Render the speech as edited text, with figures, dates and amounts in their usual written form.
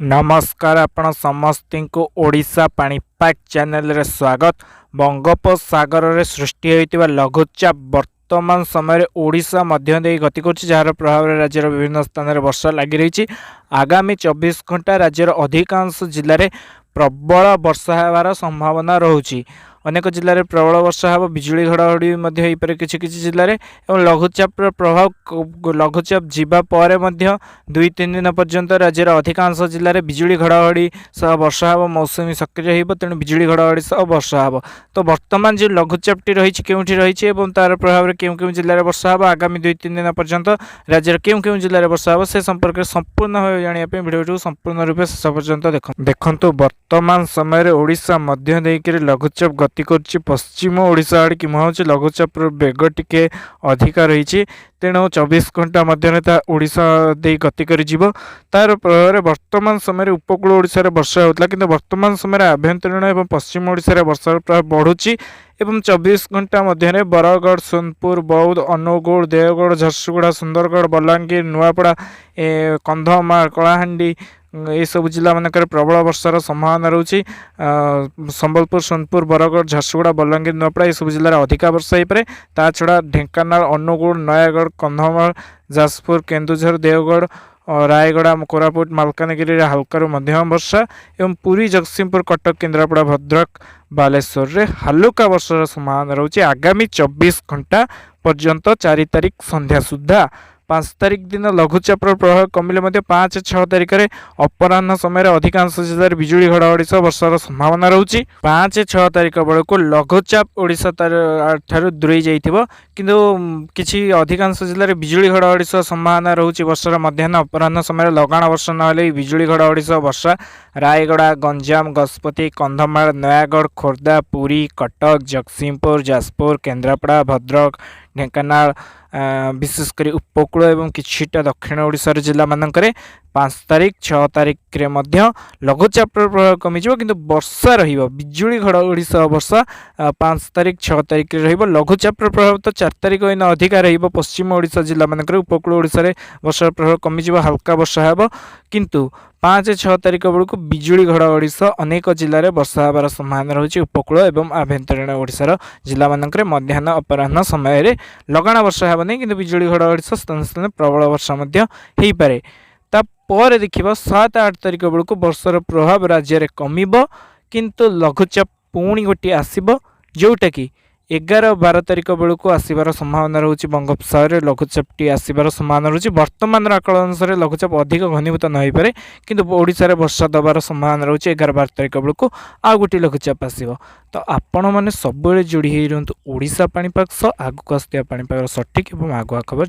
नमस्कार आपण समस्त को ओडिशा पाणीपाग चैनल रे स्वागत। बंगोपसागर रे सृष्टि होइतिबा लघुचाप वर्तमान समय ओडिशा मध्य दे गति कर जार प्रभाव राज्यर विभिन्न स्थान में वर्षा लगी रही। आगामी 24 घंटा राज्यर अधिकांश जिले में प्रबल वर्षा होवार संभावना रोचे। अनेक जिले में प्रबल वर्षा हो, बिजुली घड़घड़ी किसी जिले में और लघुचाप प्रभाव लघुचाप जावापर 2-3 दिन पर्यंत राज्यर अधिकांश जिले में बिजुली घड़घड़ी सह वर्षा हो, मौसुमी सक्रिय हो, तेणु बिजुली घड़घड़ी सह वर्षा हो। तो वर्तमान जो लघुचापटी रही रही तार प्रभाव क्यों क्यों जिले में वर्षा हो, आगामी 2-3 दिन पर्यंत राज्यर क्यों क्यों जिले में वर्षा हो से संपर्क में संपूर्ण भाव जानापी भिडियो संपूर्ण रूप शेष पर्यंत देखो। वर्तमान समय ओडिशा मध्य देकर लघुचाप गति कर पश्चिम ओडिशा आड़ कि मुहां लघुचाप बेग टिके अधिका रही। तेणु 24 घंटा मध्य ओडिशा दे गति कर तार प्रभाव वर्तमान समय उपकूल ओडिशा रे वर्षा होता, किंतु वर्तमान समय आभ्यंतरीण और पश्चिम ओडिशा रे वर्षार प्रभाव बढ़ुची। एवं 24 घंटा मध्य बरगढ़, सोनपुर, बौद्ध, अनुगुल, देवगढ़, झरसुगुड़ा, सुंदरगढ़, बलांगीर, नुआपड़ा, कंधमाल, कलाहांडी ये सब जिला मानक प्रबल वर्षार संभावना रोचे। संबलपुर, सोनपुर, बरगढ़, झरसुगुड़ा, बलांगीर, नुआपड़ा ये सब जिले में अधिका वर्षा हो पाए। ता छड़ा ढेंकानाल, अनुगुल, नयागढ़, कंधमाल, जाजपुर, केन्दुझर, देवगढ़, रायगड़ा, कोरापुट, मालकानगिरी हल्कार मध्यम वर्षा एवं पुरी, जगतसिंहपुर, कटक, केन्द्रापड़ा, भद्रक, बालेश्वर रे हल्का वर्षार संभावना रोचे। आगामी 24 घंटा पर्यंत 4 तारिख संध्या सुधा 5 तारिख दिन लघुचाप प्रभाव कमिले 5-6 तारिख में अपराह समय अधिकांश जिले में बिजुली घड़घड़ी सह वर्षार संभावना रोचे। 5-6 तारिख बेलू लघुचाप ओडिशा ठारू दूरे जाइथिबो, किंतु किछि अधिकांश जिले में बिजुली घड़घड़ी सह संभावना रोचे। वर्षार मध्याह्न अपराह समय लगाण वर्षा नहेले बिजुली घड़घड़ी सह वर्षा रायगड़ा, गंजाम, गजपति, कंधमाल, नयागढ़, खोर्धा, पुरी, कटक, जगतसिंहपुर, जाजपुर, केन्द्रापड़ा, भद्रक, ढेंकानाल विशेषकर उपकूल एवं किछिटा दक्षिण ओडिशार जिला मानक 5 तारिख 6 तारिख रे मध्य लघुचाप प्रभाव कमिजिवो, किंतु वर्षा रहिबो बिजुली घड़घड़ी सह वर्षा 5 तारिख 6 तारिख रे रहिबो। लघुचाप प्रभाव तो 4 तारिख इन अधिका रहिबो पश्चिम ओडिशा जिला मानक। उपकूल ओडिशा रे वर्षा प्रभाव कमिजिवो, हल्का वर्षा हेबो, किंतु 5-6 तारिख बेलू बिजुली घड़घड़ी सह अनेक जिले में वर्षा होबार संभावना रही। उपकूल एवं आभ्यंतरीण ओडिशार जिला मानक मध्याह्न अपराह समय लगाण वर्षा हेबनी, किंतु बिजुली घड़घड़ी सह स्थान स्थान प्रबल वर्षा हो पारे। तापर देखिबा 7-8 तारिख बेलू वर्षार प्रभाव राज्य में कमिबो, किंतु लघुचाप पुणी गोटे आसीबो जोटा कि 11-12 तारिख बेलू आसबार संभावना रोचे। बंगोपसागर लघुचापटी आसबार संभावना रोचे। वर्तमान आकलन अनुसार लघुचाप अधिक घनीभूत न हो पारे, किंतु ओडिशा रे वर्षा दबार संभावना रोचे। 11-12 तारिख बेलू आ गोटे लघुचाप आसो। तो आपण मैंने सब जोड़ी रहतु ओडिशा पाणीपाग सह आगक आसुवा पाणीपाग सठिक और आगुआ खबर।